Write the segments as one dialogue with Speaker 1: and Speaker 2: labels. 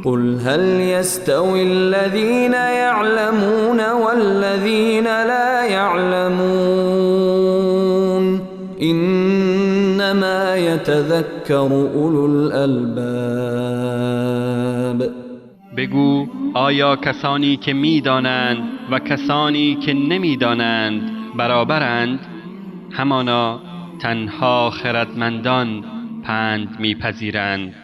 Speaker 1: قل هل يستوي الذين يعلمون والذين لا يعلمون إنما يتذكر أولو الألباب.
Speaker 2: بگو آیا کسانی که می‌دانند و کسانی که نمی‌دانند برابرند؟ همانا تنها خردمندان پند می‌پذیرند.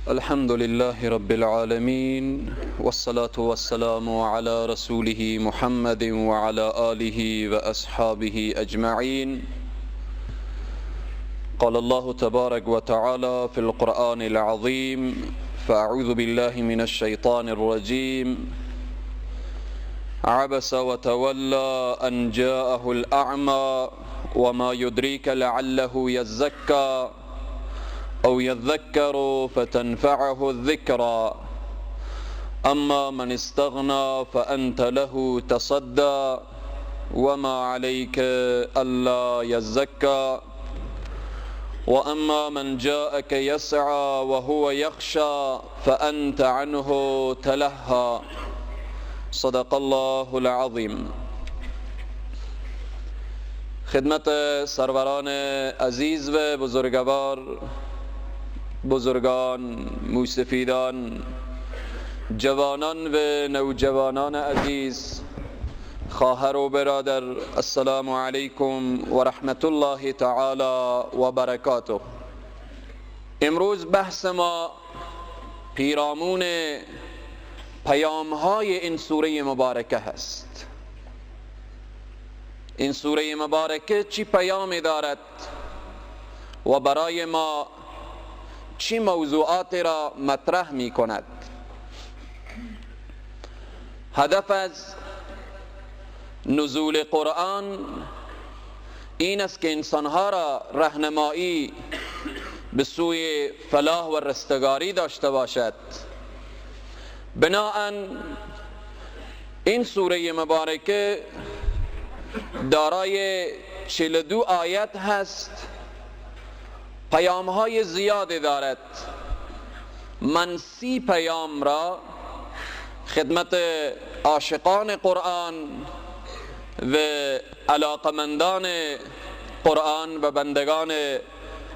Speaker 3: الحمد لله رب العالمين والصلاة والسلام على رسوله محمد وعلى آله وأصحابه أجمعين. قال الله تبارك وتعالى في القرآن العظيم: فأعوذ بالله من الشيطان الرجيم. عبس وتولى أن جاءه الأعمى وما يدريك لعله يزكى أو يذكر فتنفعه الذكرى أما من استغنى فأنت له تصدى وما عليك ألا يزكى وأما من جاءك يسعى وهو يخشى فأنت عنه تلهى. صدق الله العظيم. خدمت سروران عزیز و بزرگوار، بزرگان، موسفیدان، جوانان و نوجوانان عزیز، خواهر و برادر، السلام علیکم و رحمت الله تعالی و برکاته. امروز بحث ما پیرامون پیام‌های این سوره مبارکه هست. این سوره مبارکه چی پیامی دارد و برای ما چی موضوعات را مطرح می کند؟ هدف از نزول قرآن این است که انسانها را راهنمایی به سوی فلاح و رستگاری داشته باشد. بناهن این سوره مبارکه دارای 42 آیت هست، پیام‌های زیادی دارد. من 30 پیام را خدمت عاشقان قرآن و علاقمندان قرآن و بندگان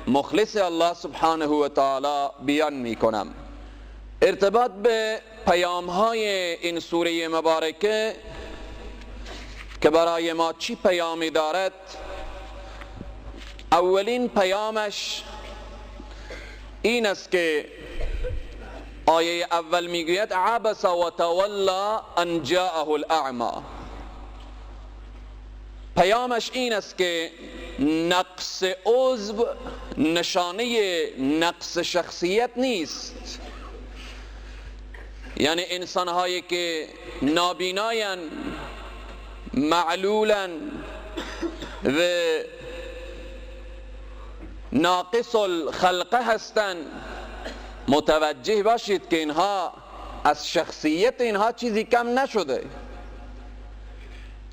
Speaker 3: مخلص الله سبحانه و تعالی بیان می کنم. ارتباط به پیام‌های این سوره مبارکه که برای ما چی پیامی دارد، اولین پیامش این است که آیه اول میگوید عبس و تولا ان جاءه الاعمى. پیامش این است که نقص عضو نشانه نقص شخصیت نیست. یعنی انسان‌هایی که نابیناین، معلولن و ناقص الخلقه هستند، متوجه باشید که اینها از شخصیت اینها چیزی کم نشده.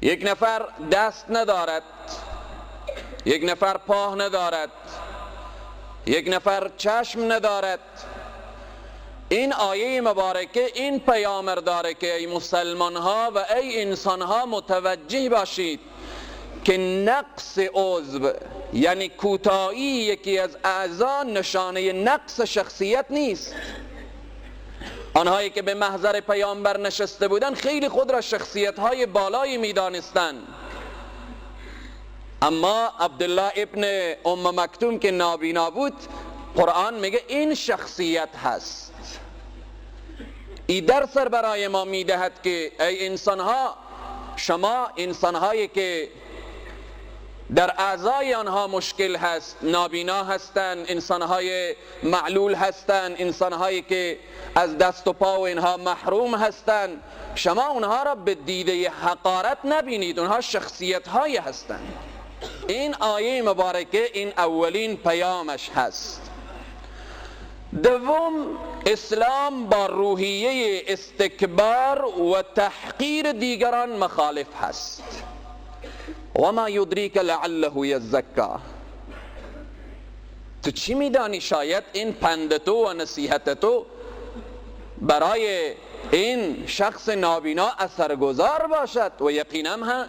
Speaker 3: یک نفر دست ندارد، یک نفر پا ندارد، یک نفر چشم ندارد. این آیه مبارکه این پیام داره که ای مسلمان ها و ای انسان ها متوجه باشید که نقص عضو یعنی کوتاهی یکی از اعضا نشانه نقص شخصیت نیست. آنهایی که به محضر پیامبر نشسته بودن خیلی خود را شخصیت های بالایی می دانستند، اما عبدالله ابن ام مکتوم که نابینا بود، قرآن میگه این شخصیت هست. این درس برای ما میدهد که ای انسانها، شما انسانهایی که در اعضای آنها مشکل هست، نابینا هستند، انسانهای معلول هستند، انسانهایی که از دست و پا و اینها محروم هستند، شما اونها را به دیده حقارت نبینید. اونها شخصیت های هستند. این آیه مبارکه این اولین پیامش هست. دوم، اسلام با روحیه استکبار و تحقیر دیگران مخالف هست. و ما یدریک لعله یزکا، تو چی میدانی شاید این پند تو و نصیحت تو برای این شخص نابینا اثرگذار باشد، و یقینا هم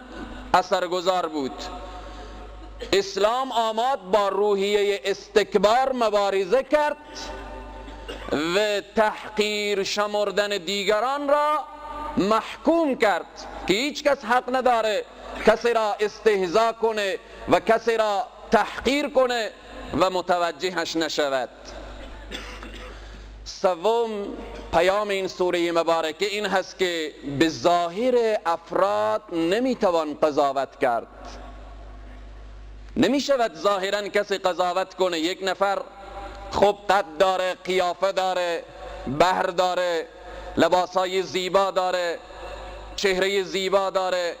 Speaker 3: اثرگذار بود. اسلام آمد با روحیه استکبار مبارزه کرد و تحقیر شمردن دیگران را محکوم کرد که هیچ کس حق نداره کسی را استهزا کنه و کسی را تحقیر کنه و متوجهش نشود. سوم، پیام این سوره مبارکه این هست که به ظاهر افراد نمیتوان قضاوت کرد. نمیشود ظاهرا کسی قضاوت کنه. یک نفر خوب قد داره، قیافه داره، بهر داره، لباسای زیبا داره، چهره زیبا داره،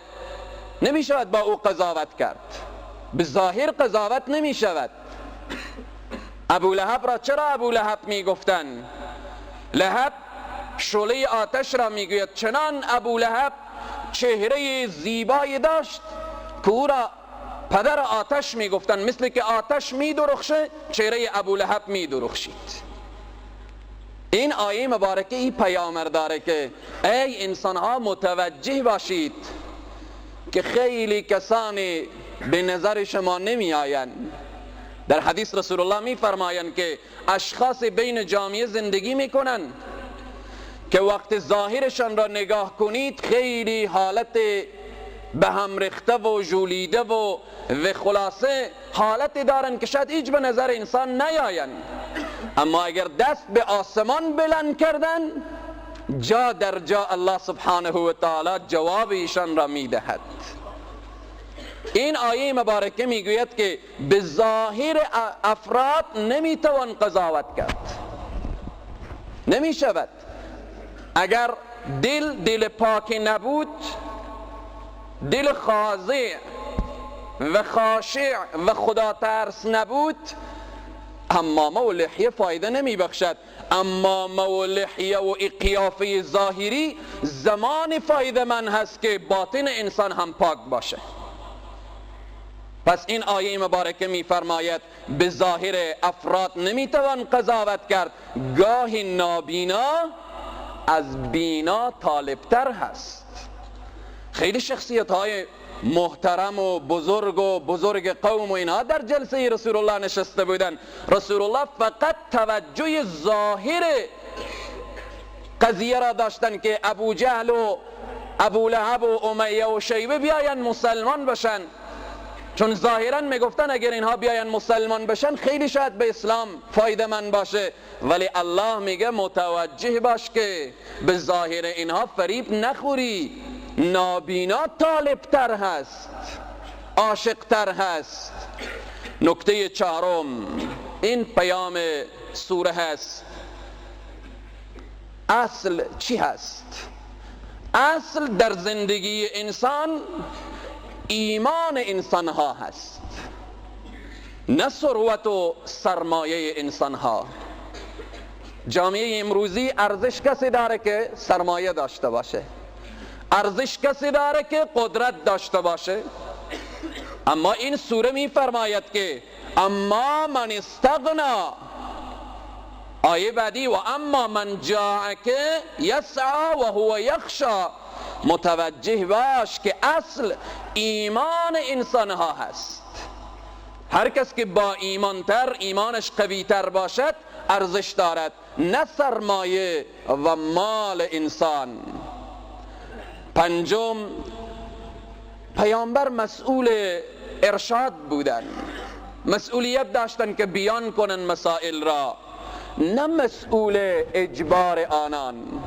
Speaker 3: نمیشود با او قضاوت کرد. به ظاهر قضاوت نمیشود. ابو لهب را چرا ابو لهب میگفتن؟ لهب شعله آتش را میگوید. چنان ابو لهب چهره زیبایی داشت که او را پدر آتش میگفتن، مثل که آتش میدرخشه چهره ابو لهب میدرخشید. این آیه مبارکه این پیام داره که ای انسانها متوجه باشید که خیلی کسانی به نظر شما نمی آیند. در حدیث رسول الله می فرمایند که اشخاص بین جامعه زندگی می کنند که وقت ظاهرشان را نگاه کنید خیلی حالت به هم ریخته و ژولیده و خلاصه حالت دارن که شاید هیچ به نظر انسان نیایند، اما اگر دست به آسمان بلند کردن جا در جا الله سبحانه و تعالی جواب ایشان را میدهد. این آیه مبارکه میگوید که به ظاهر افراد نمیتوان قضاوت کرد، نمیشود. اگر دل پاک نبود، دل خاضع و خاشع و خدا ترس نبود، امامه و لحیه فایده نمی بخشد. امامه و لحیه و قیافه ظاهری زمان فایده من هست که باطن انسان هم پاک باشه. پس این آیه مبارکه می فرماید به ظاهر افراد نمی توان قضاوت کرد. گاهی نابینا از بینا طالبتر هست. خیلی شخصیت های محترم و بزرگ قوم و اینها در جلسه رسول الله نشسته بودن. رسول الله فقط توجه ظاهر قضیه را داشتن که ابو جهل و ابو لهب و امیه و شیبه بیاین مسلمان بشن، چون ظاهرا میگفتن اگر اینها بیاین مسلمان بشن خیلی شاید به اسلام فایده من باشه. ولی الله میگه متوجه باش که به ظاهر اینها فریب نخوری. نابینا طالبتر هست، عاشقتر هست. نکته چهارم این پیام سوره هست. اصل چی هست؟ اصل در زندگی انسان ایمان انسان ها هست، نه ثروت و سرمایه انسان ها. جامعه امروزی ارزش کسی داره که سرمایه داشته باشه، ارزش کسی داره که قدرت داشته باشه. اما این سوره می فرماید که اما من استغنا، آیه بعدی و اما من جاءک یسعی و هو یخشا، متوجه باش که اصل ایمان انسان ها هست. هر کس که با ایمان تر، ایمانش قوی تر باشد ارزش دارد، نه سرمایه و مال انسان. پنجم، پیامبر مسئول ارشاد بودن، مسئولیت داشتن که بیان کنن مسائل را، نه مسئول اجبار آنان.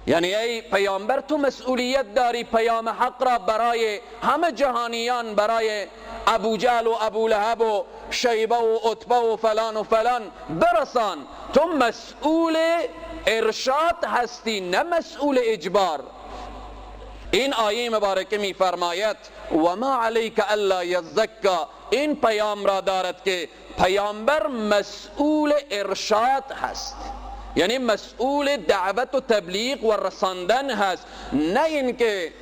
Speaker 3: یعنی ای پیامبر تو مسئولیت داری پیام حق را برای همه جهانیان، برای ابو جهل و ابو لهب و شیبه و عتبه و فلان برسان. تو مسئول ارشاد هستی، نه مسئول اجبار. این آیه مبارکه می فرماید و ما علیک الا یزکا، این پیام را دارد که پیامبر مسئول ارشاد هست، یعنی مسئول دعوت و تبلیغ و رساندن هست، نه اینکه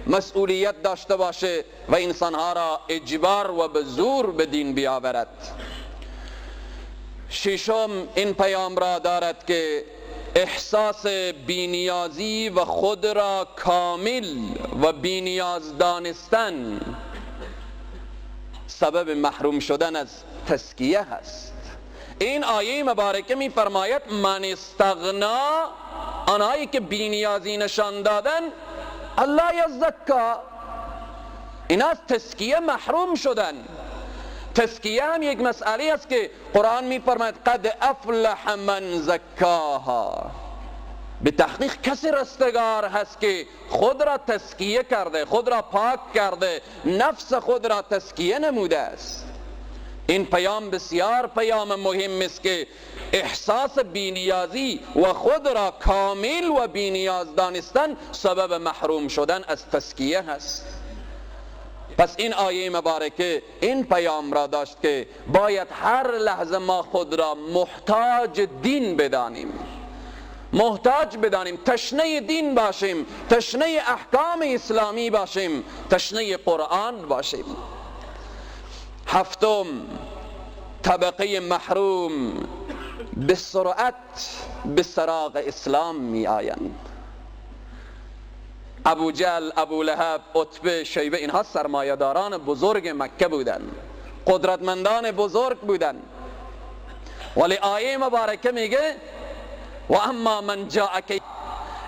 Speaker 3: مسئولیت داشته باشه و انسانها را اجبار و به زور به دین بیاورد. ششم، این پیام را دارد که احساس بینیازی و خود را کامل و بینیاز دانستن سبب محروم شدن از تزکیه هست. این آیه مبارکه می فرماید من استغنا، آنهایی که بینیازی نشان دادن الله یزکا، این از تزکیه محروم شدن. تزکیه هم یک مسئله است که قرآن می فرماید قد افلح من زکاها، به تحقیق کسی رستگار هست که خود را تزکیه کرده، خود را پاک کرده، نفس خود را تزکیه نموده است. این پیام بسیار پیام مهم است که احساس بینیازی و خود را کامل و بینیاز دانستن سبب محروم شدن از تزکیه هست. پس این آیه مبارکه این پیام را داشت که باید هر لحظه ما خود را محتاج دین بدانیم، محتاج بدانیم، تشنه دین باشیم، تشنه احکام اسلامی باشیم، تشنه قرآن باشیم. هفتم، طبقه محروم به سرعت به سراغ اسلام می آیند. ابو جهل، ابو لهب، عتبه، شیبه، اینها سرمایه‌داران بزرگ مکه بودند، قدرتمندان بزرگ بودند، ولی آیه مبارکه میگه و اما من جاءک،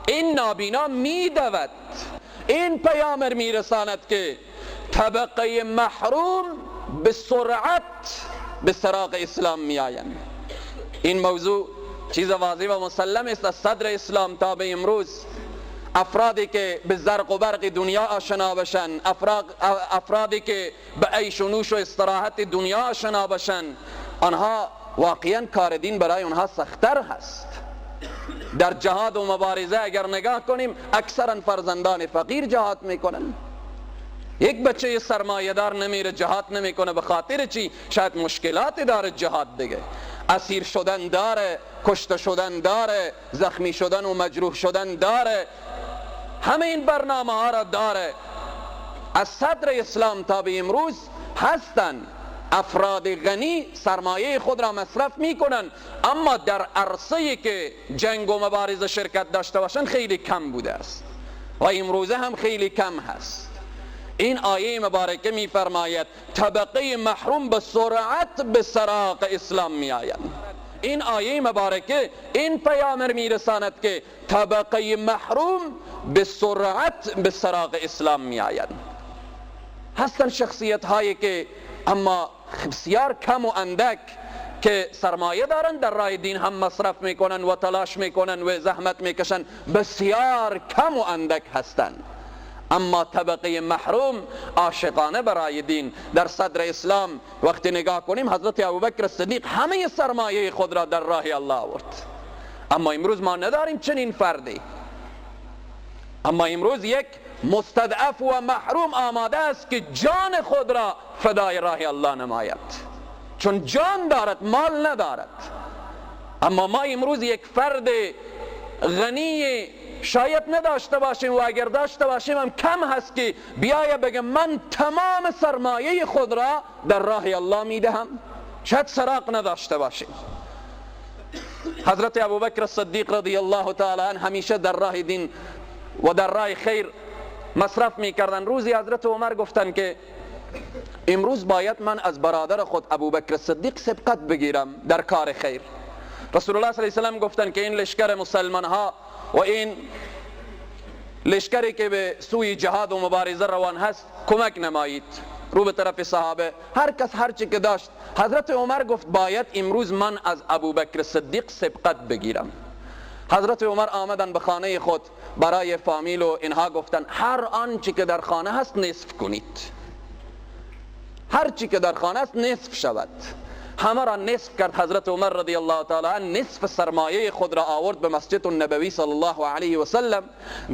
Speaker 3: این نابینا میدود، این پیامبر میرساند که طبقه محروم به سرعت به سراغ اسلام میآیند. این موضوع چیز واضح و مسلم است. از صدر اسلام تا به امروز افرادی که به زرق و برق دنیا آشنا بشن، افرادی که به عیش و نوش و استراحت دنیا آشنا بشن، آنها واقعا کار دین برای آنها سخت‌تر هست. در جهاد و مبارزه اگر نگاه کنیم اکثرا فرزندان فقیر جهاد میکنن. یک بچه سرمایه‌دار نمیره جهاد نمیکنه، به خاطر چی؟ شاید مشکلاتی داره جهاد دیگه، اسیر شدن داره، کشته شدن داره، زخمی شدن و مجروح شدن داره، همه این برنامه ها را داره. از صدر اسلام تا به امروز هستن افراد غنی سرمایه خود را مصرف میکنن، اما در عرصه‌ای که جنگ و مبارزه شرکت داشته باشن خیلی کم بوده است و امروزه هم خیلی کم هست. این آیه مبارکه می فرماید طبقه محروم به سرعت به سراغ اسلام می آید. این آیه مبارکه این پیامبر می رساند که طبقه محروم به سرعت به سراغ اسلام می آید. هستن شخصیت هایی که اما بسیار کم و اندک که سرمایه دارن، در راه دین هم مصرف میکنن و تلاش میکنن و زحمت میکشن، بسیار کم و اندک هستند. اما طبقه محروم عاشقانه برای دین در صدر اسلام وقتی نگاه کنیم حضرت ابوبکر صدیق همه سرمایه خود را در راه الله آورد. اما امروز ما نداریم چنین فردی. اما امروز یک مستضعف و محروم آماده است که جان خود را فدای راه الله نماید، چون جان دارد مال ندارد. اما ما امروز یک فرد غنی شاید نداشته باشیم و اگر داشته باشیم هم کم هست که بیاید بگه من تمام سرمایه خود را در راه الله میدهم، شاید سراغ نداشته باشیم. حضرت ابوبکر صدیق رضی الله تعالی عنه همیشه در راه دین و در راه خیر مصرف میکردن. روزی حضرت عمر گفتن که امروز باید من از برادر خود ابوبکر صدیق سبقت بگیرم در کار خیر. رسول الله صلی الله علیه و سلم گفتن که این لشکر مسلمان ها و این لشکری که به سوی جهاد و مبارزه روان هست کمک نمایید. رو به طرف صحابه هر کس هر چی که داشت. حضرت عمر گفت باید امروز من از ابوبکر صدیق سبقت بگیرم. حضرت عمر آمدن به خانه خود برای فامیل و اینها گفتن هر آنچه که در خانه هست نصف کنید، هر چی که در خانه است نصف شود. همه را نصف کرد. حضرت عمر رضی الله تعالی عنه نصف سرمایه خود را آورد به مسجد النبوی صلی الله علیه و سلم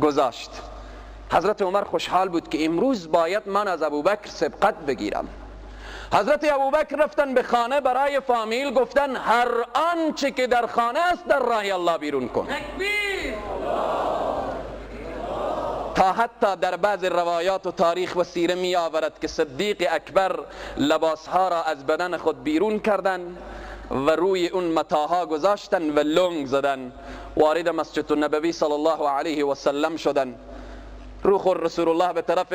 Speaker 3: گذاشت. حضرت عمر خوشحال بود که امروز باید من از ابوبکر سبقت بگیرم. حضرت ابوبکر رفتن به خانه، برای فامیل گفتن هر آنچه که در خانه است در راه الله بیرون کن. تا حتی در بعض روایات و تاریخ و سیره می آورد که صدیق اکبر لباسها را از بدن خود بیرون کردن و روی اون متاها گذاشتن و لنگ زدن، وارد مسجد النبوی صلی الله علیه و سلم شدن. روح رسول الله به طرف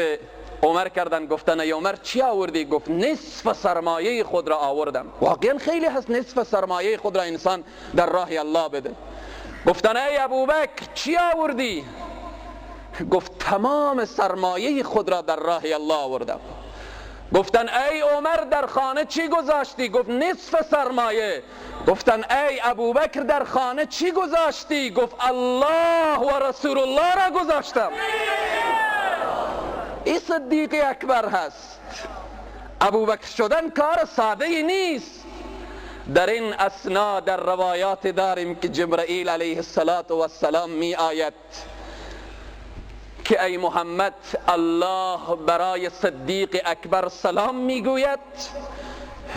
Speaker 3: عمر کردن، گفتن ای عمر چی آوردی؟ گفت نصف سرمایه خود را آوردم. واقعا خیلی هست نصف سرمایه خود را انسان در راه الله بده. گفتن ای ابوبکر چی آوردی؟ گفت تمام سرمایه خود را در راه الله آوردم. گفتن ای عمر در خانه چی گذاشتی؟ گفت نصف سرمایه. گفتن ای ابوبکر در خانه چی گذاشتی؟ گفت الله و رسول الله را گذاشتم. این صدیق اکبر هست. ابوبکر شدن کار ساده ای نیست. در این اثنا در روایات داریم که جبرائیل علیه السلام می آید که ای محمد الله برای صدیق اکبر سلام میگوید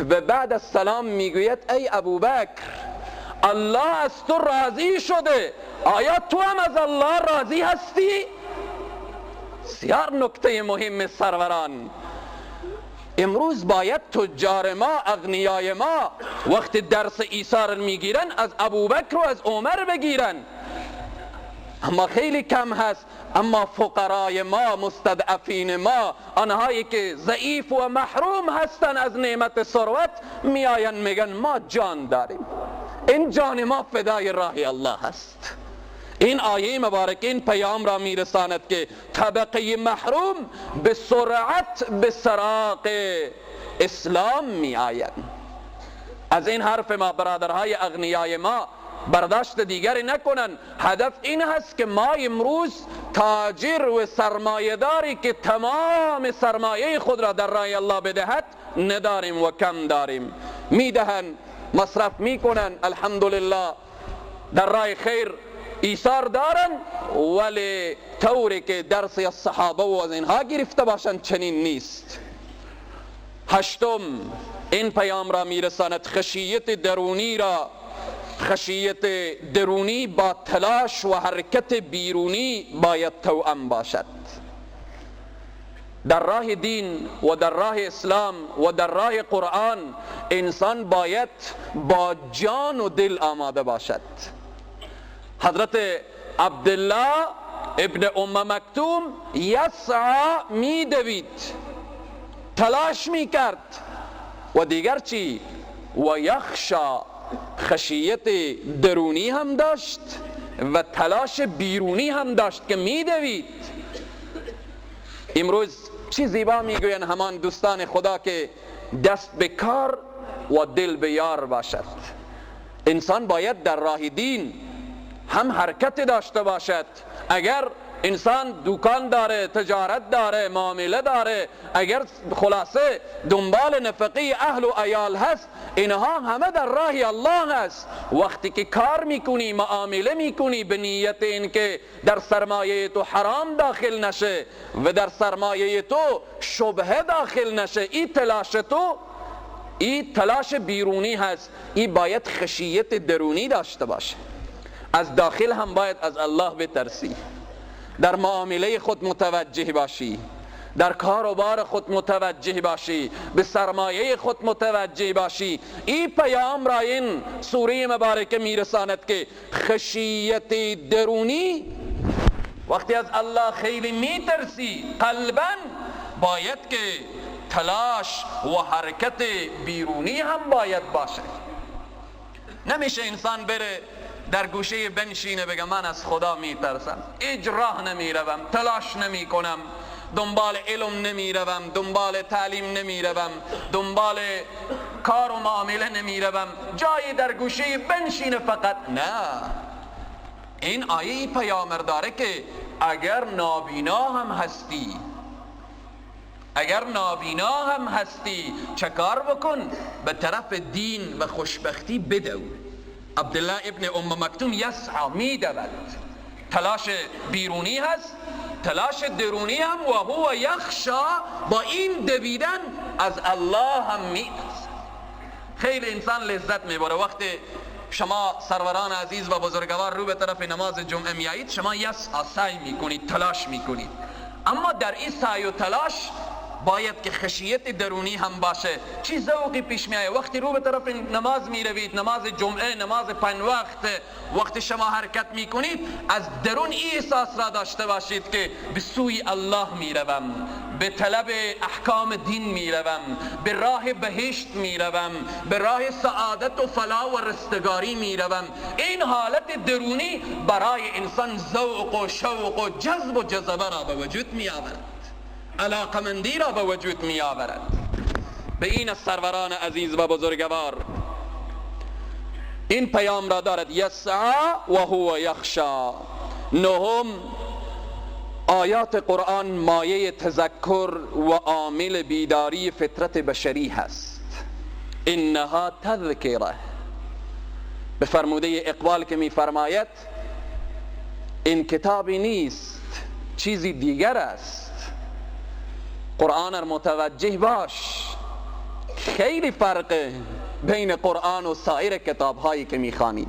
Speaker 3: و بعد از سلام میگوید ای ابوبکر الله از تو راضی شده، آیا تو هم از الله راضی هستی؟ بسیار نکته مهم سروران. امروز باید تجار ما، اغنیای ما وقت درس عیسی را میگیرن از ابوبکر و از عمر بگیرن، اما خیلی کم هست. اما فقرای ما، مستضعفین ما، آنهایی که ضعیف و محروم هستن از نعمت ثروت، میآین میگن ما جان داریم، این جان ما فدای راه الله هست. این آیه مبارک این پیام را میرساند که طبقه محروم به سرعت به سراغ اسلام میآیند. از این حرف ما برادرهای اغنیای ما برداشت دیگری نکنن. هدف این هست که ما امروز تاجر و سرمایه‌داری که تمام سرمایه خود را در راه الله بدهد نداریم و کم داریم. میدهن، مصرف میکنن، الحمدلله در راه خیر ایثار دارن، ولی طوری که درس از صحابه و از اینها گرفته باشند چنین نیست. هشتم این پیام را میرساند خشیت درونی را، خشیت درونی با تلاش و حرکت بیرونی باید توأم باشد. در راه دین و در راه اسلام و در راه قرآن انسان باید با جان و دل آماده باشد. حضرت عبدالله ابن ام مکتوم یسعی می دوید، تلاش می کرد و دیگر چی؟ و یخشا، خشیت درونی هم داشت و تلاش بیرونی هم داشت که می دوید. امروز چی زیبا می گوین همان دوستان خدا که دست به کار و دل به یار باشد. انسان باید در راه دین هم حرکت داشته باشد. اگر انسان دکان داره، تجارت داره، معامله داره، اگر خلاصه دنبال نفقه اهل و عیال هست، اینها همه در راه الله هست. وقتی که کار میکنی، معامله میکنی به نیت این که در سرمایه تو حرام داخل نشه و در سرمایه تو شبهه داخل نشه، این تلاش تو، این تلاش بیرونی هست. این باید خشیت درونی داشته باشه. از داخل هم باید از الله بترسی، در معامله خود متوجه باشی، در کاروبار خود متوجه باشی، به سرمایه خود متوجه باشی. این پیام را این سوره مبارکه میرساند که خشیت درونی، وقتی از الله خیلی میترسی قلباً، باید که تلاش و حرکت بیرونی هم باید باشه. نمیشه انسان بره در گوشه بنشینه بگه من از خدا میترسم، اجراه نمیروم، تلاش نمی کنم، دنبال علم نمیروم، دنبال تعلیم نمیروم، دنبال کار و معامله نمیروم، جایی در گوشه بنشینه فقط. نه، این آیه پیامبر داره که اگر نابینا هم هستی، اگر نابینا هم هستی چه کار بکن؟ به طرف دین و خوشبختی بدو. عبدالله ابن ام مکتوم یسعی، می دود، تلاش بیرونی هست تلاش درونی هم و هو یخشا، با این دویدن از الله هم میترسد. خیلی انسان لذت میبره وقتی شما سروران عزیز و بزرگوار رو به طرف نماز جمعه میایید، شما سعی میکنید، تلاش میکنید، اما در این سعی و تلاش باید که خشیت درونی هم باشه. چی ذوقی پیش میایه وقتی رو به طرف نماز میروید، نماز جمعه، نماز 5 وقت، وقتی شما حرکت میکنید از درون این احساس را داشته باشید که به سوی الله میروم، به طلب احکام دین میروم، به راه بهشت میروم، به راه سعادت و فلاح و رستگاری میروم. این حالت درونی برای انسان ذوق و شوق و جذب و جذبه را به وجود میآورد، علاقمندی را به وجود می آورد. به این سروران عزیز و بزرگوار این پیام را دارد، یسعی و هو یخشا. نهم، آیات قرآن مایه تذکر و عامل بیداری فطرت بشری هست. انها تذکره. به فرموده اقبال که می فرماید این کتابی نیست، چیزی دیگر است. قرآن را متوجه باش، خیلی فرق بین قرآن و سایر کتاب هایی که میخوانید.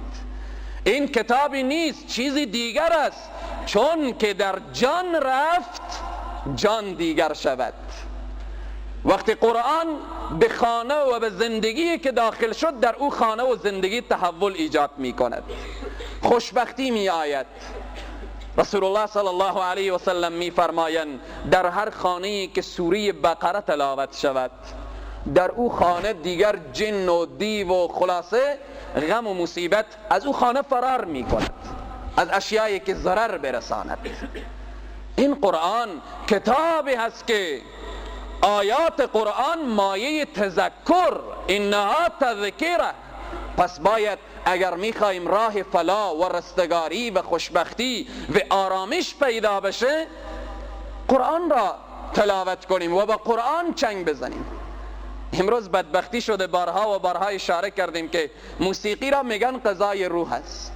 Speaker 3: این کتابی نیست، چیزی دیگر است، چون که در جان رفت جان دیگر شود. وقتی قرآن به خانه و به زندگی که داخل شد، در او خانه و زندگی تحول ایجاد میکند، خوشبختی می آید. رسول الله صلی الله علیه و سلم می فرمایند در هر خانه‌ای که سوره بقره تلاوت شود، در او خانه دیگر جن و دیو و خلاصه غم و مصیبت از او خانه فرار می کند، از اشیایی که ضرر برساند. این قرآن کتابی هست که آیات قرآن مایه تذکر، انها تذکره. پس باید اگر میخوایم راه فلاح و رستگاری و خوشبختی و آرامش پیدا بشه، قرآن را تلاوت کنیم و با قرآن چنگ بزنیم. امروز بدبختی شده، بارها و بارها اشاره کردیم که موسیقی را میگن غذای روح است.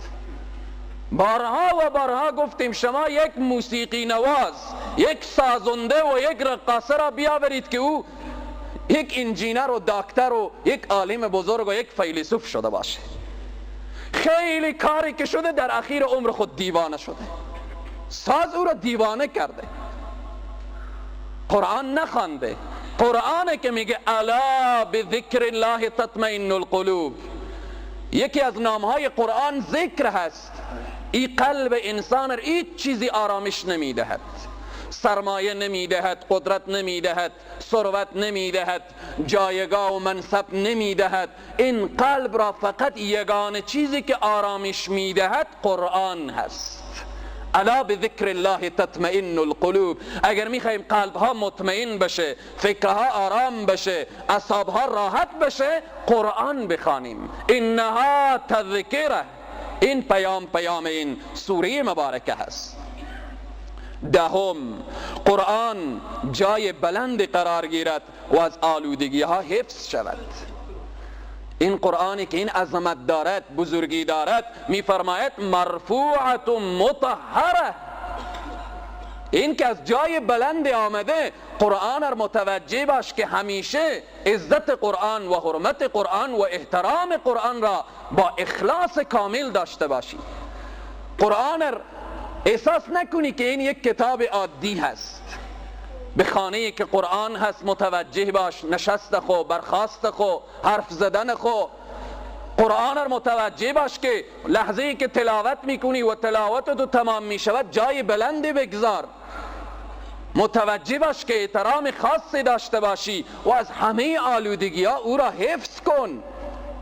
Speaker 3: بارها و بارها گفتیم شما یک موسیقی نواز، یک سازنده و یک رقاصه را بیاورید که او یک انجینر و دکتر و یک عالم بزرگ و یک فیلسوف شده باشه، خیلی کاری که شده در اخیر عمر خود دیوانه شده، ساز او را دیوانه کرده، قرآن نخوانده. قرآن که میگه الا بذکر الله تطمئن القلوب، یکی از نامهای قرآن ذکر هست. این قلب انسان را هیچ چیزی آرامش نمیدهد، سرمایه نمیدهد، قدرت نمیدهد، ثروت نمیدهد، جایگاه و منصب نمیدهد. این قلب را فقط یگانه چیزی که آرامش میدهد قرآن هست. الا بذکر الله تطمئن القلوب. اگر میخوایم قلبها مطمئن بشه، فکرها آرام بشه، اعصابها راحت بشه، قرآن بخوانیم. انها تذکره. این پیام این سوره مبارکه هست. دهم، قرآن جای بلند قرار گیرد و از آلودگی ها حفظ شود. این قرآنی که این عظمت دارد، بزرگی دارد، می فرماید مرفوعت مطهره. این که از جای بلند آمده، قرآن را متوجه باش که همیشه عزت قرآن و حرمت قرآن و احترام قرآن را با اخلاص کامل داشته باشی. قرآن را احساس نکنی که این یک کتاب عادی هست. به خانه‌ای که قرآن هست متوجه باش، نشست خو، برخاست خو، حرف زدن خو. قرآن را متوجه باش که لحظه‌ای که تلاوت میکنی و تلاوت تو تمام میشود جای بلندی بگذار. متوجه باش که احترام خاصی داشته باشی و از همه آلودگی ها او را حفظ کن.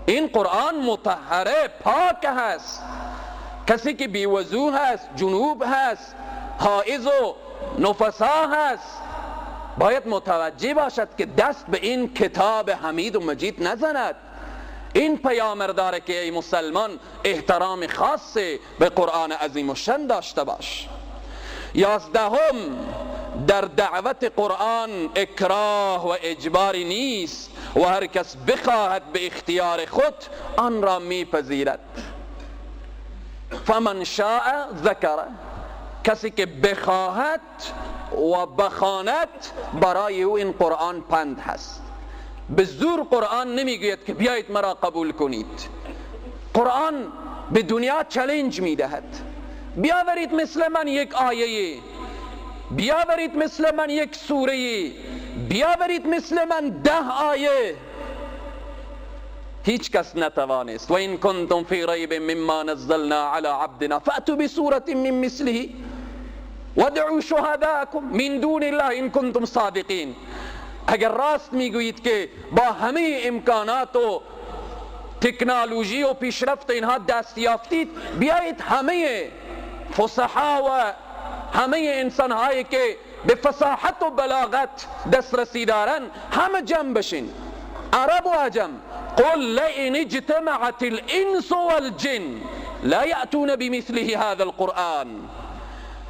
Speaker 3: این قرآن مطهره، پاک هست. کسی که بیوضو هست، جنوب هست، حائض و نفسا هست، باید متوجه باشد که دست به این کتاب حمید و مجید نزند. این پیام داره که ای مسلمان احترام خاصی به قرآن عظیم و شان داشته باش. 11، در دعوت قرآن اکراه و اجباری نیست و هر کس بخواهد به اختیار خود آن را میپذیرد. فمن شاء ذکره. کسی که بخواهد و بخواند برای او این قرآن پند هست. به زور قرآن نمیگوید که بیایید مرا قبول کنید. قرآن به دنیا چالش میدهد. بیاورید مثل من یک آیه، بیاورید مثل من یک سوره، بیاورید مثل من 10 آیه. هیچ کس نتوانست. و این کنتم فی ریب مما نزلنا علی عبدنا فأتوا بسورة من مثله وادعوا شهداءکم من دون الله ان کنتم صادقین. اگر راست میگویید که با همه امکانات و تکنولوژی و پیشرفت اینها دست یافتید، بیایید همه فصحا و همه انسانهایی که به فصاحت و بلاغت دسترسی دارن همه جمع بشین، عرب و عجم. قل لئن اجتمعت الانس والجن لا یأتون بمثله هذا القرآن.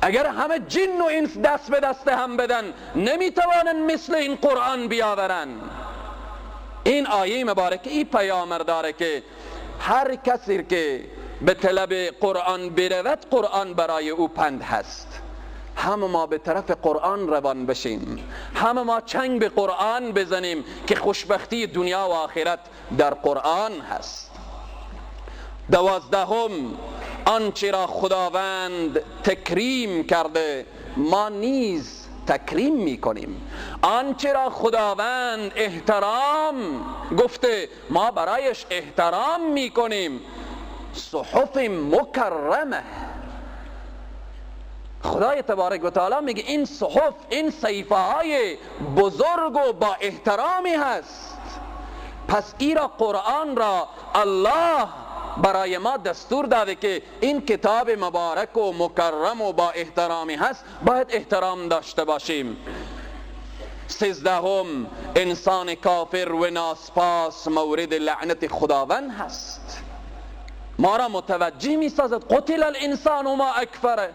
Speaker 3: اگر همه جن و انس دست به دست هم بدن نمیتوانن مثل این قرآن بیاورن. این آیه مبارکه این پیامر داره که هر کسی که به طلب قرآن برود قرآن برای او پند هست. همه ما به طرف قرآن روان بشیم، همه ما چنگ به قرآن بزنیم که خوشبختی دنیا و آخرت در قرآن هست. 12 آنچه را خداوند تکریم کرده ما نیز تکریم میکنیم. آنچه را خداوند احترام گفته ما برایش احترام میکنیم. صحف مکرمه، خدای تبارک و تعالی میگه این صحف، این صحیفه های بزرگ و با احترامی هست. پس این را قرآن را الله برای ما دستور داده که این کتاب مبارک و مکرم و با احترامی هست، باید احترام داشته باشیم. 13 انسان کافر و ناسپاس مورد لعنت خداوند هست. ما را متوجه می سازد قتل الانسان ما اکفره.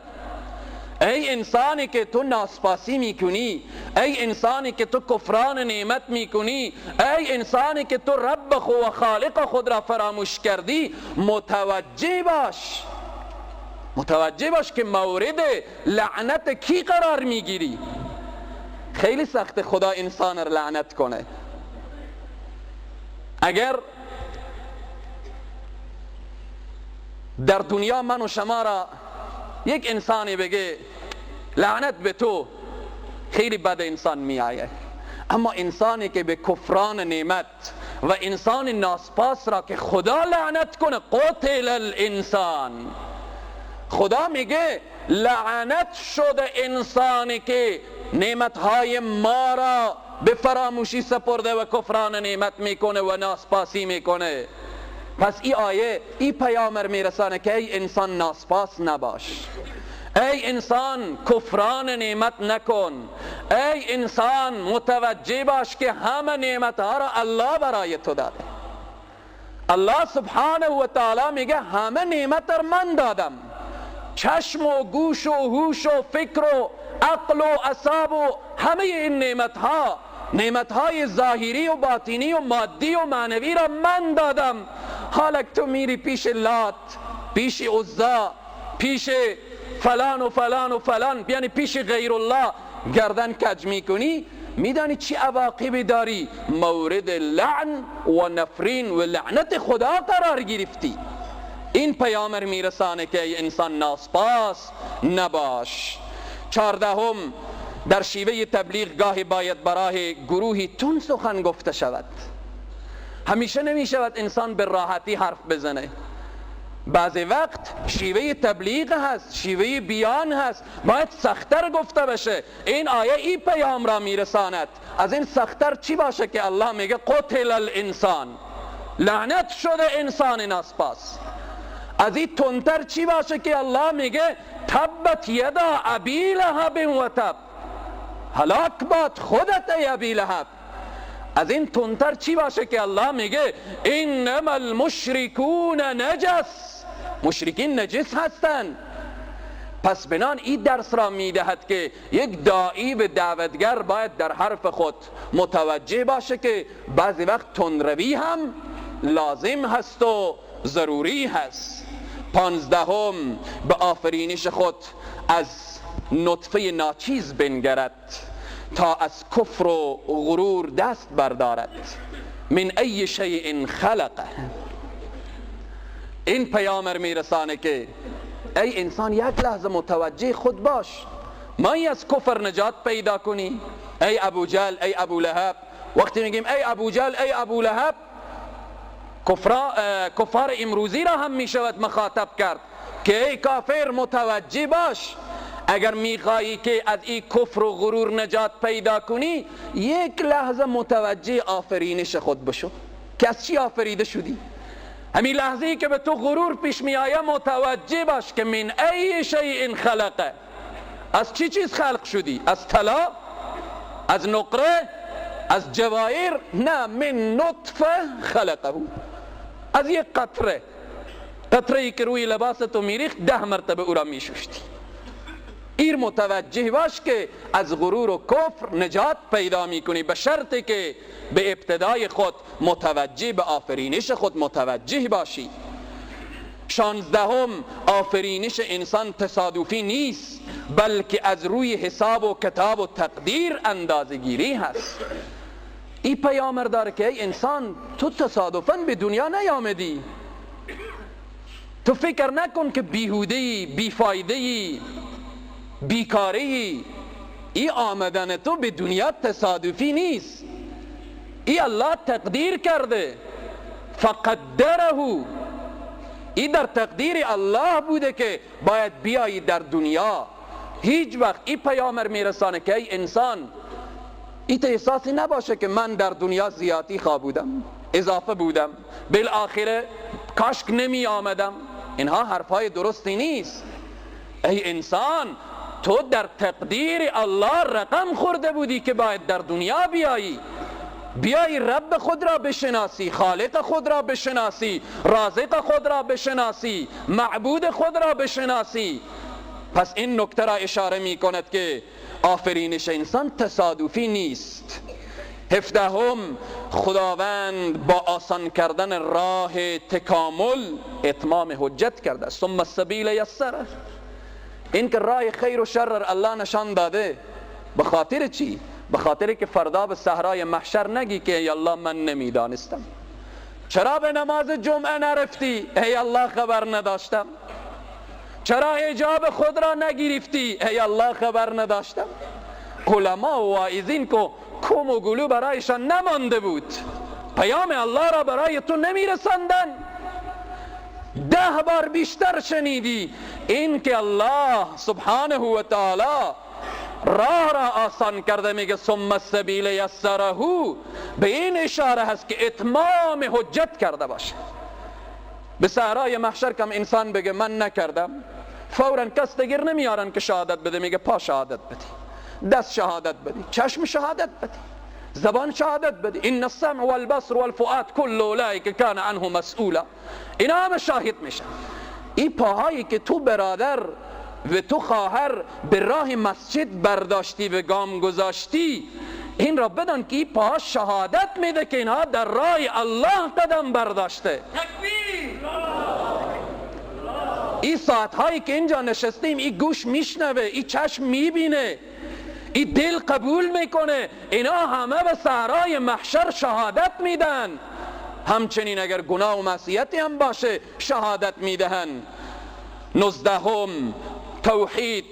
Speaker 3: ای انسانی که تو ناسپاسی میکنی، ای انسانی که تو کفران نعمت میکنی، ای انسانی که تو رب خود و خالق خود را فراموش کردی، متوجه باش، متوجه باش که مورد لعنت کی قرار میگیری. خیلی سخت خدا انسان را لعنت کنه. اگر در دنیا من و شما را یک انسانی بگه لعنت به تو، خیلی بد انسان می آید. اما انسانی که به کفران نعمت و انسان ناسپاس را که خدا لعنت کنه، قتل الانسان، خدا میگه لعنت شده انسانی که نعمتهای ما را به فراموشی سپرده و کفران نعمت میکنه و ناسپاسی میکنه. پس این آیه این پیامر میرسانه که ای انسان ناسپاس نباش، ای انسان کفران نعمت نکن، ای انسان متوجه باش که همه نعمتها را الله برای تو داده. الله سبحانه و تعالی میگه همه نعمت را من دادم، چشم و گوش و هوش و فکر و عقل و اعصاب و همه این نعمتهای ظاهری و باطنی و مادی و معنوی را من دادم. حالا تو میری پیش لات، پیش عزا، پیش فلان و فلان و فلان، یعنی پیش غیر الله گردن کج میکنی، میدانی چی عواقبی داری؟ مورد لعن و نفرین و لعنت خدا قرار گرفتی. این پیامر میرسانه که ای انسان ناسپاس نباش. 14 در شیوه تبلیغ گاهی باید برای گروهی تون سخن گفته شود. همیشه نمی شود انسان به راحتی حرف بزنه. بعضی وقت شیوه تبلیغ هست، شیوه بیان هست، باید سختر گفته بشه. این آیه این پیام را میرساند. از این سختر چی باشه که الله میگه قتل الانسان، لعنت شده انسان ناسپاس. از این تندتر چی باشه که الله میگه تبت یدا ابی لهب و تب، هلاک باد خودت ای ابی لهب. از این تندتر چی باشه که الله میگه انما المشرکون نجس، مشرکین نجس هستند. پس بنان این درس را میدهد که یک داعی و دعوتگر باید در حرف خود متوجه باشه که بعضی وقت تندروی هم لازم هست و ضروری هست. 15 به آفرینش خود از نطفه ناچیز بنگرد تا از کفر و غرور دست بردارد. من ای شیء خلقه. این پیامبر میرسانه که ای انسان یک لحظه متوجه خود باش، مایی از کفر نجات پیدا کنی. ای ابو جهل، ای ابو لهب. وقتی میگیم ای ابو جهل، ای ابو لهب، کفار امروزی را هم میشود مخاطب کرد که ای کافر متوجه باش، اگر میخواهی که از این کفر و غرور نجات پیدا کنی یک لحظه متوجه آفرینش خود بشو که از چی آفریده شدی. همین لحظه ای که به تو غرور پیش می آید متوجه باش که من ای شیء خلقه، از چی چیز خلق شدی؟ از طلا؟ از نقره؟ از جواهر؟ نه، من نطفه خلقه، از یک قطره ای که روی لباس تو میریخت 10 مرتبه او را میشوشتی. این متوجه باش که از غرور و کفر نجات پیدا میکنی، به شرطی که به ابتدای خود متوجه به آفرینش خود متوجه باشی. 16 آفرینش انسان تصادفی نیست، بلکه از روی حساب و کتاب و تقدیر اندازه گیری هست. این پیامبر داره که ای انسان تو تصادفاً به دنیا نیامدی، تو فکر نکن که بیهوده‌ای، بیفایده‌ای، بیکاری. این آمدن تو به دنیا تصادفی نیست، این الله تقدیر کرده. فقدره، این در تقدیر الله بوده که باید بیایی در دنیا. هیچ وقت این پیامبر میرسانه که ای انسان این احساسی نباشه که من در دنیا زیادی خواه بودم، اضافه بودم، بالاخره کاشک نمی آمدم. اینها حرفای درستی نیست. ای انسان تو در تقدیر الله رقم خورده بودی که باید در دنیا بیایی رب خود را بشناسی، خالق خود را بشناسی، رازق خود را بشناسی، معبود خود را بشناسی. پس این نکته را اشاره می کند که آفرینش انسان تصادفی نیست. 17 خداوند با آسان کردن راه تکامل اتمام حجت کرده. ثم السبیل یسره، این که راه خیر و شر الله نشان داده. به خاطر چی؟ به خاطر که فردا به صحرای محشر نگی که ای الله من نمیدانستم. چرا به نماز جمعه نرفتی؟ ای الله خبر نداشتم. چرا حجاب خود را نگرفتی؟ ای الله خبر نداشتم. علما و واعظین کو کم و گلو برایشان نمانده بود، پیام الله را برای تو نمیرساندن. 10 بار بیشتر شنیدی این که الله سبحانه و تعالی راه را آسان کرده. میگه ثم السبیل یسره، به این اشاره هست که اتمام حجت کرده باشه. به صحرای محشر کم انسان بگه من نکردم، فوراً کس دیگر نمیارن که شهادت بده. میگه پا شهادت بدی، دست شهادت بدی، چشم شهادت بدی، زبان شهادت بدی. ان السمع والبصر والفؤاد كل اولئک کان عنه مسئولا. اینا همه شاهد میشن. این پاهایی که تو برادر و تو خواهر به راه مسجد برداشتی و گام گذاشتی، این را بدان که این پاها شهادت میده که اینها در راه الله قدم برداشته. این ساعتهایی که اینجا نشستیم، این گوش میشنوه، این چشم میبینه، این دل قبول میکنه، اینا همه به صحرای محشر شهادت میدن. همچنین اگر گناه و معصیتی هم باشه شهادت میدهن. 19 توحید،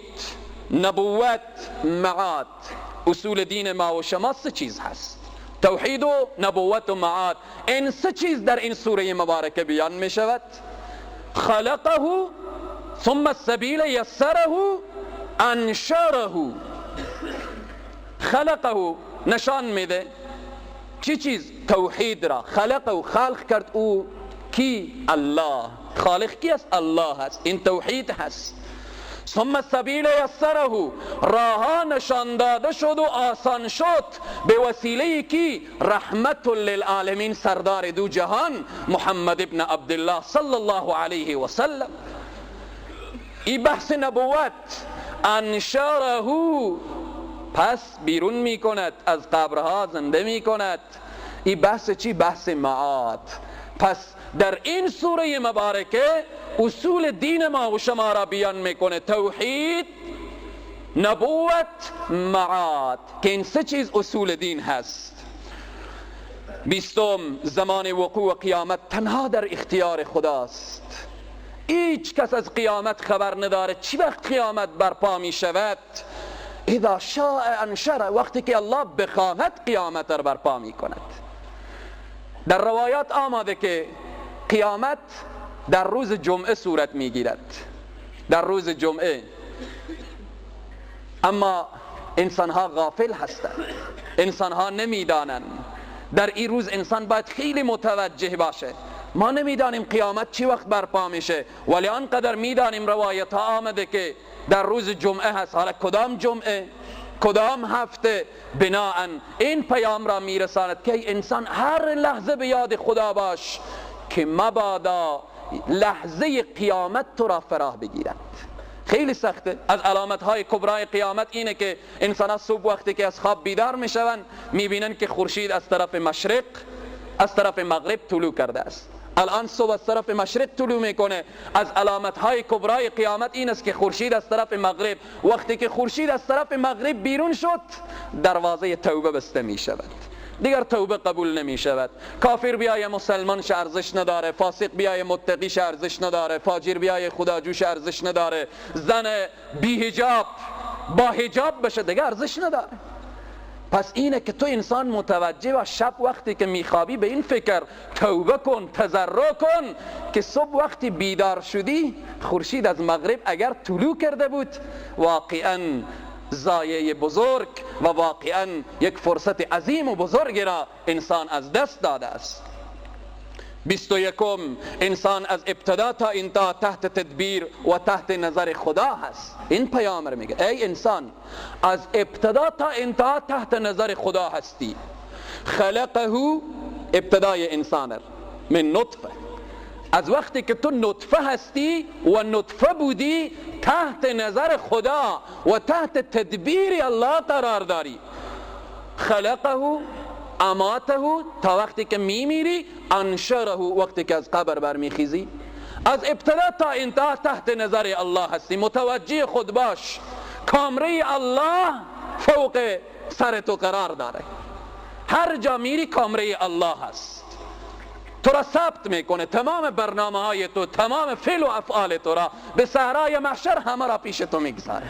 Speaker 3: نبوت، معاد. اصول دین ما و شما 3 چیز هست: توحید و نبوت و معاد. این 3 چیز در این سوره مبارکه بیان می شود. خلقه، ثم السبیل یسره، انشره. خلقه نشان میده چی چیز؟ توحید را. خلقه، خلق کرد او کی؟ الله. خالق کی است؟ الله است. این توحید هست. ثم السبیل یسره، راه نشان داده شد و آسان شد به وسیله کی؟ رحمت للعالمین، سردار دو جهان محمد ابن عبدالله صلی الله علیه و سلم. این بحث نبوت. انشاره، پس بیرون می کند از قبرها، زنده می کند. این بحث چی؟ بحث معاد. پس در این سوره مبارکه اصول دین ما و شما را بیان میکنه: توحید، نبوت، معاد، که این سه چیز اصول دین هست. 20، زمان وقوع قیامت تنها در اختیار خداست. هیچ کس از قیامت خبر نداره چی وقت قیامت برپا می شود. اذا شاء انشر، وقتی که الله بخواهد قیامت را برپا می کند. در روایات آمده که قیامت در روز جمعه صورت می گیرد، در روز جمعه. اما انسان ها غافل هستند، انسان ها نمی دانند. در این روز انسان باید خیلی متوجه باشه. ما نمیدانیم قیامت چی وقت برپا میشه، ولی آنقدر میدانیم روایت ها آمده که در روز جمعه هست. حالا کدام جمعه، کدام هفته؟ بناهن این پیام را میرساند که انسان هر لحظه به یاد خدا باش که مبادا لحظه قیامت تو را فرا بگیرد. خیلی سخته. از علامت های کبرای قیامت اینه که انسان ها صبح وقتی که از خواب بیدار میشوند میبینن که خورشید از طرف مشرق، از طرف مغرب طلوع کرده است. الان صبح از طرف مشرق طلوع میکنه. از علامت های کبرای قیامت این است که خورشید از طرف مغرب، وقتی که خورشید از طرف مغرب بیرون شد دروازه توبه بسته می شود، دیگر توبه قبول نمی شود. کافر بیای مسلمانش ارزش نداره، فاسق بیای متقیش ارزش نداره، فاجر بیای خداجوش ارزش نداره، زن بی حجاب با حجاب بشه دیگر ارزش نداره. پس اینه که تو انسان متوجه و شب وقتی که میخوابی به این فکر توبه کن، تضرع کن که صبح وقتی بیدار شدی خورشید از مغرب اگر طلوع کرده بود واقعاً ضایعه بزرگ و واقعاً یک فرصت عظیم و بزرگ را انسان از دست داده است. 21 انسان از ابتدا تا انتها تحت تدبیر و تحت نظر خدا هست. این پیامبر میگه ای انسان از ابتدا تا انتها تحت نظر خدا هستی. خلقه، ابتدای انسان من نطفه، از وقتی که تو نطفه هستی و نطفه بودی تحت نظر خدا و تحت تدبیر الله قرار داری. خلقه، اماته، تا وقتی که میمیری، انشره، وقتی که از قبر برمیخیزی. از ابتدا تا انتها تحت نظر الله هستی. متوجه خود باش کامره الله فوق سر تو قرار داره. هر جا میری کامره الله هست، تو را ثبت میکنه. تمام برنامه های تو، تمام فعل و افعال تو را به صحرای محشر همه را پیش تو میگذاره.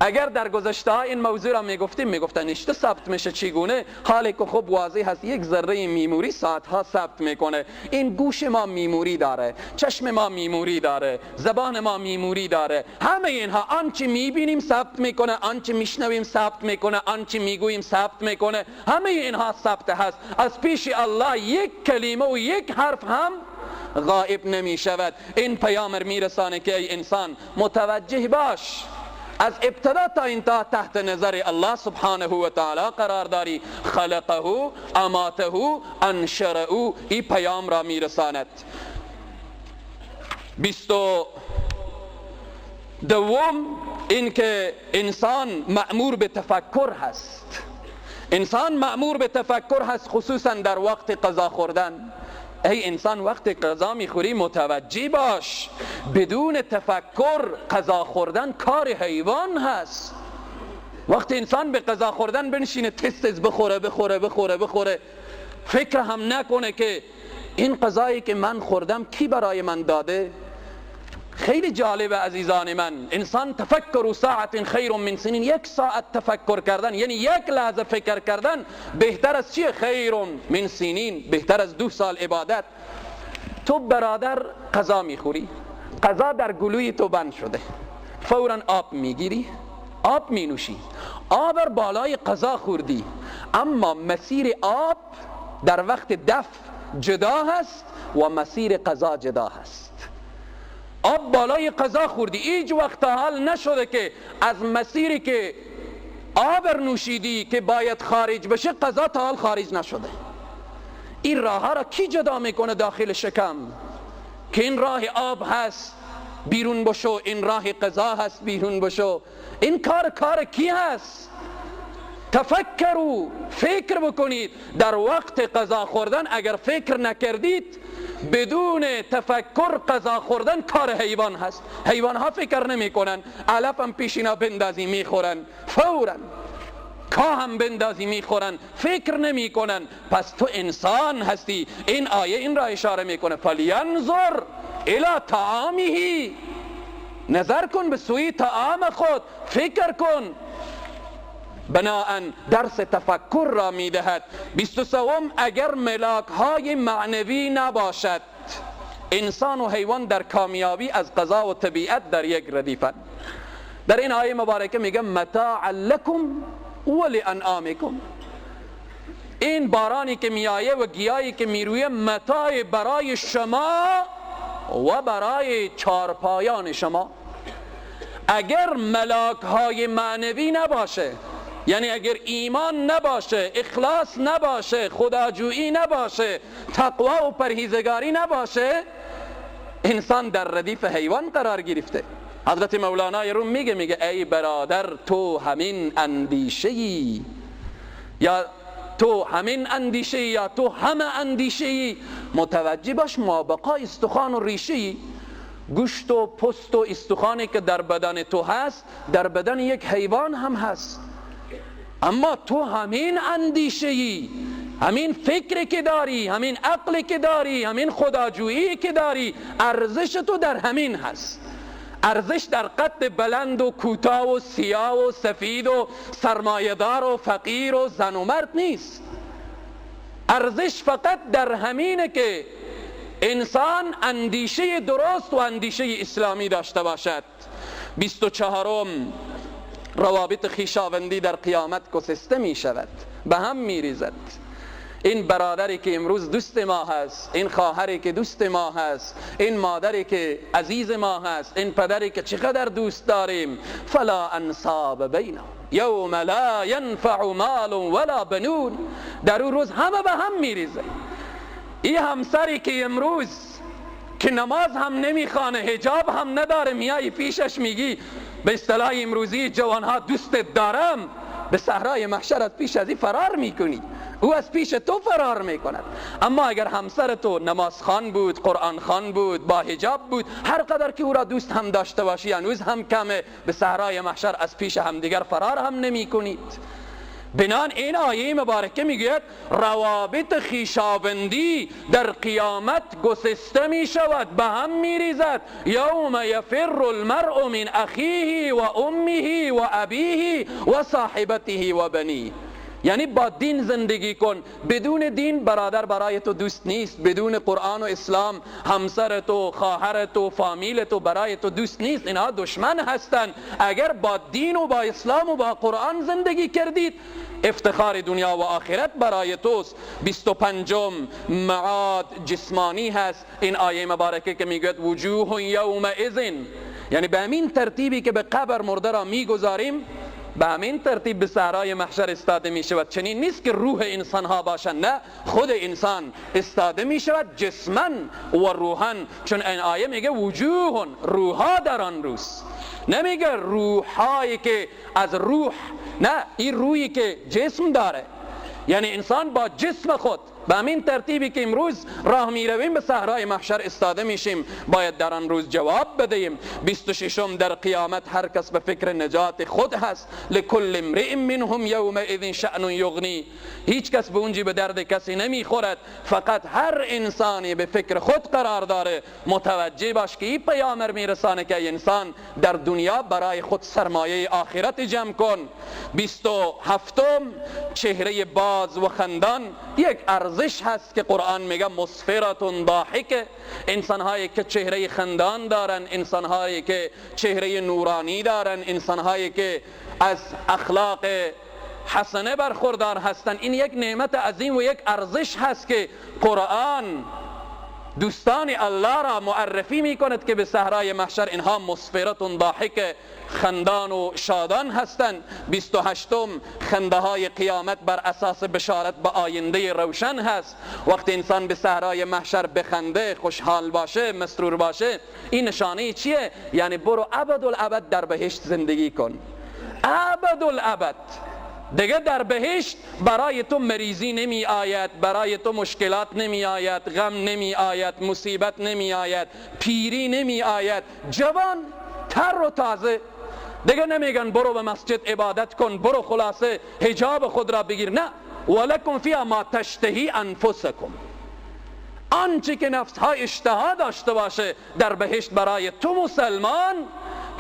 Speaker 3: اگر در گذشته ها این موضوع را میگفتن نشته ثبت میشه چگونه، حالی که خب واضح هست یک ذره میموری ساعتها ثبت میکنه. این گوش ما میموری داره، چشم ما میموری داره، زبان ما میموری داره. همه اینها آنچه میبینیم ثبت میکنه، آنچه میشنویم ثبت میکنه، آنچه میگوییم ثبت میکنه. همه اینها ثبت هست. از پیش الله یک کلمه و یک حرف هم غائب نمی شود. این پیامبر میرسانه که ای انسان متوجه باش، از ابتدا تا انتها تحت نظر الله سبحانه و تعالی قرار داری. خلقه، اماته، انشره، این پیام را میرساند. 22 این که انسان مأمور به تفکر هست. انسان مأمور به تفکر هست، خصوصا در وقت غذا خوردن. ای انسان وقتی غذا میخوری متوجه باش، بدون تفکر غذا خوردن کار حیوان هست. وقتی انسان به غذا خوردن بنشینه تستز بخوره، فکر هم نکنه که این غذایی که من خوردم کی برای من داده. خیلی جالبه عزیزان من، انسان تفکر ساعت خیر من سنین، یک ساعت تفکر کردن یعنی یک لحظه فکر کردن بهتر از چیه؟ خیر من سنین، بهتر از 2 سال عبادت. تو برادر غذا میخوری، غذا در گلوی تو بند شده، فوراً آب میگیری، آب مینوشی، آب بر بالای غذا خوردی، اما مسیر آب در وقت دفع جدا هست و مسیر غذا جدا هست. آب بالای غذا خوردی، هیچ وقت حال نشده که از مسیری که آب نوشیدی که باید خارج بشه غذا تا حال خارج نشده. این راه ها را کی جدا میکنه داخل شکم که این راه آب هست بیرون بشو، این راه غذا هست بیرون بشو؟ این کار کی هست؟ تفکروا، فکر بکنید. در وقت غذا خوردن اگر فکر نکردید، بدون تفکر غذا خوردن کار حیوان هست. حیوان ها فکر نمی کنن، علف هم پیشینا بندازی میخورن فورا، کا هم بندازی میخورن، فکر نمی کنن. پس تو انسان هستی. این آیه این را اشاره میکنه، فلینظر الی طعامه، نظر کن به سوی طعام خود، فکر کن. بناهن درس تفکر را میدهد. 23 اگر ملاک های معنوی نباشد، انسان و حیوان در کامیابی از قضا و طبیعت در یک ردیفند. در این آیه مبارکه میگه متاعا لکم ولانعامکم. این بارانی که میآیه و گیاهی که میرویه متاع برای شما و برای چارپایان شما. اگر ملاک های معنوی نباشه، یعنی اگر ایمان نباشه، اخلاص نباشه، خداجویی نباشه، تقوا و پرهیزگاری نباشه، انسان در ردیف حیوان قرار گرفته. حضرت مولانا روم میگه ای برادر تو همین اندیشه‌ای، یا تو همین اندیشه‌ای، یا تو همه اندیشه‌ای. متوجه باش مابقا استخوان و ریشه‌ای. گوشت و پوست و استخوانی که در بدن تو هست در بدن یک حیوان هم هست. اما تو همین اندیشه‌ای، همین فکری که داری، همین عقلی که داری، همین خداجویی که داری، ارزش تو در همین هست. ارزش در قد بلند و کوتاه و سیاه و سفید و سرمایه‌دار و فقیر و زن و مرد نیست. ارزش فقط در همینه که انسان اندیشه درست و اندیشه اسلامی داشته باشد. 24 روابط خویشاوندی در قیامت گسسته می شود، به هم می ریزد. این برادری که امروز دوست ما هست، این خواهری که دوست ما هست، این مادری که عزیز ما هست، این پدری که چقدر دوست داریم، فلا انصاب بینهم یوم لا ینفع مال ولا بنون. در اون روز همه به هم می ریزه. این همسری که امروز که نماز هم نمیخوانه، حجاب هم نداره، میایی پیشش میگی به اصطلاح امروزی جوانها دوستت دارم، به صحرای محشر از پیش از این فرار میکنی، او از پیش تو فرار میکند. اما اگر همسر تو نماز خوان بود، قرآن خوان بود، با حجاب بود، هر قدر که او را دوست هم داشته باشی هنوز هم کمه، به صحرای محشر از پیش همدیگر فرار هم نمیکنید. بنان این آیه مبارکه میگوید روابط خویشاوندی در قیامت گسسته می شود، به هم می ریزد. یوم یفر المرء من اخیه و امه و ابیه و صاحبته و بنیه. یعنی با دین زندگی کن. بدون دین برادر برای تو دوست نیست. بدون قرآن و اسلام همسر تو، خواهر تو، فامیل تو برای تو دوست نیست. اینها دشمن هستند. اگر با دین و با اسلام و با قرآن زندگی کردید، افتخار دنیا و آخرت برای توست. 25 معاد جسمانی هست. این آیه مبارکه که میگوید وجوه یومئذ، یعنی به همین ترتیبی که به قبر مرده را میگذاریم، به همین ترتیب به صحرای محشر استاده می شود. چنین نیست که روح انسان ها باشند، نه، خود انسان استاده می شود جسمن و روحن. چون این آیه میگه وجوه، روحا در آن روز، نمیگه روحایی که از روح، نه، این روحی که جسم داره، یعنی انسان با جسم خود به همین ترتیبی که امروز راه می رویم به صحرای محشر استاده میشیم، باید در آن روز جواب بدهیم. 26 در قیامت هر کس به فکر نجات خود هست. لکل امرئ منهم یومئذ شأن یغنی. هیچ کس به اونجی به درد کسی نمیخورد، فقط هر انسانی به فکر خود قرار داره. متوجه باش که این پیامبر میرسانه که انسان در دنیا برای خود سرمایه آخرت جمع کن. 27 چهره باز و خندان یک ارزش هست که قرآن میگه مسفرة ضاحکه. انسانهایی که چهره خندان دارن، انسانهایی که چهره نورانی دارن، انسانهایی که از اخلاق حسنه برخوردار هستن، این یک نعمت عظیم و یک ارزش هست که قرآن دوستان الله را معرفی می کند که به صحرای محشر اینها مسفرة ضاحکه، خندان و شادان هستند. 28 خنده های قیامت بر اساس بشارت به آینده روشن هست. وقتی انسان به صحرای محشر بخنده، خوشحال باشه، مسرور باشه، این نشانه چیه؟ یعنی برو ابدالابد در بهشت زندگی کن. ابدالابد. دیگه در بهشت برای تو مریضی نمی آید، برای تو مشکلات نمی آید، غم نمی آید، مصیبت نمی آید، پیری نمی آید، جوان تر و تازه. دیگه نمیگن برو به مسجد عبادت کن، برو خلاصه حجاب خود را بگیر، نه. ولکم فیها ما تشتهی انفسکم، آنچه که نفس ها اشتها داشته باشه در بهشت برای تو مسلمان،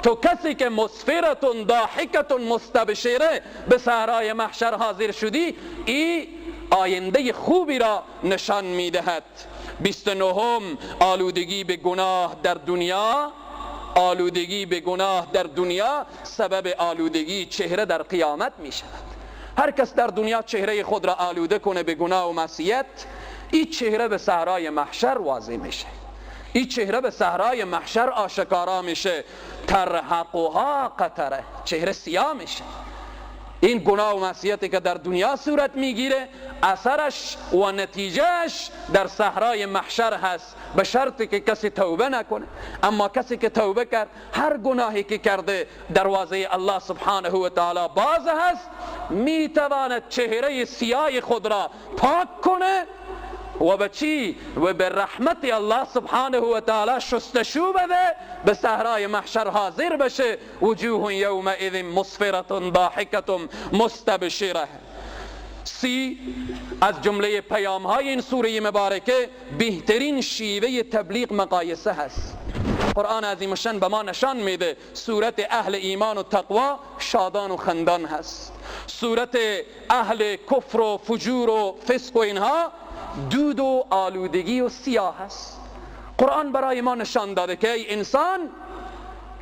Speaker 3: تو کسی که مسفرتون ضاحکتون مستبشره به صحرای محشر حاضر شدی، این آینده خوبی را نشان میدهد. 29 آلودگی به گناه در دنیا. آلودگی به گناه در دنیا سبب آلودگی چهره در قیامت می شود. هر کس در دنیا چهره خود را آلوده کنه به گناه و معصیت، این چهره به صحرای محشر واضح میشه، این چهره به صحرای محشر آشکارا میشه. ترهقها قتره، چهره سیاه میشه. این گناه و معصیتی که در دنیا صورت میگیره، اثرش و نتیجهش در صحرای محشر هست، به شرطی که کسی توبه نکنه. اما کسی که توبه کرد، هر گناهی که کرده دروازه الله سبحانه و تعالی باز هست، میتواند چهره سیاه خود را پاک کنه و به چی؟ و به رحمت الله سبحانه و تعالی شستشو بده، به صحرای محشر حاضر بشه. وجوه یومئذ مسفرة ضاحکة مستبشره. 30 از جمله پیام های این سوره مبارکه بهترین شیوه تبلیغ مقایسه هست. قرآن عظیم الشان به ما نشان میده صورت اهل ایمان و تقوا شادان و خندان هست، صورت اهل کفر و فجور و فسق و اینها دود و آلودگی و سیاه هست. قرآن برای ما نشان داده که ای انسان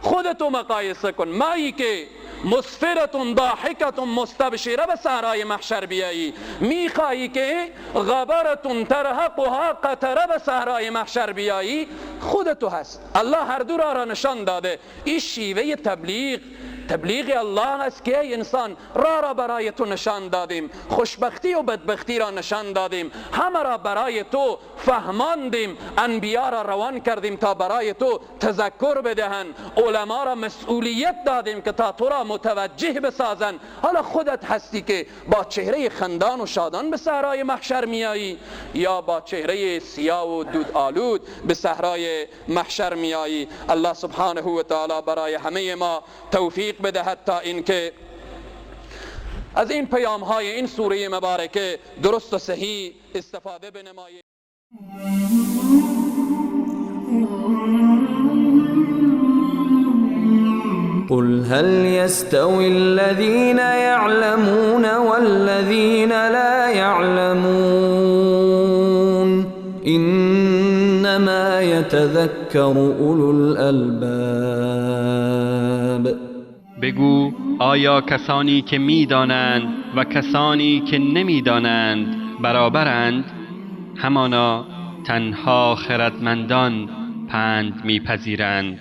Speaker 3: خودتو مقایسه کن. مایی که مسفرتون ضاحکتون مستبشره به صحرای محشر بیایی، میخواهی که غبرتون ترهقها قطره به صحرای محشر بیایی، خودتو هست. الله هر دو را نشان داده. این شیوه تبلیغ الله است که ای انسان را برای تو نشان دادیم، خوشبختی و بدبختی را نشان دادیم، همه را برای تو فهماندیم، انبیا را روان کردیم تا برای تو تذکر بدهند، علما را مسئولیت دادیم که تا تو را متوجه بسازن. حالا خودت هستی که با چهره خندان و شادان به صحرای محشر میایی یا با چهره سیاه و دود آلود به صحرای محشر میایی. الله سبحانه و تعالی برای همه ما توفیق بدهد تا اینکه از این پیام های این سوره مبارکه درست و صحیح استفاده بنماییم.
Speaker 1: قل هل يستوي الذين يعلمون والذين لا يعلمون إنما يتذكر أولو الألباب.
Speaker 2: بگو آیا کسانی که میدانند و کسانی که نمیدانند برابرند؟ همانا تنها خردمندان پند میپذیرند.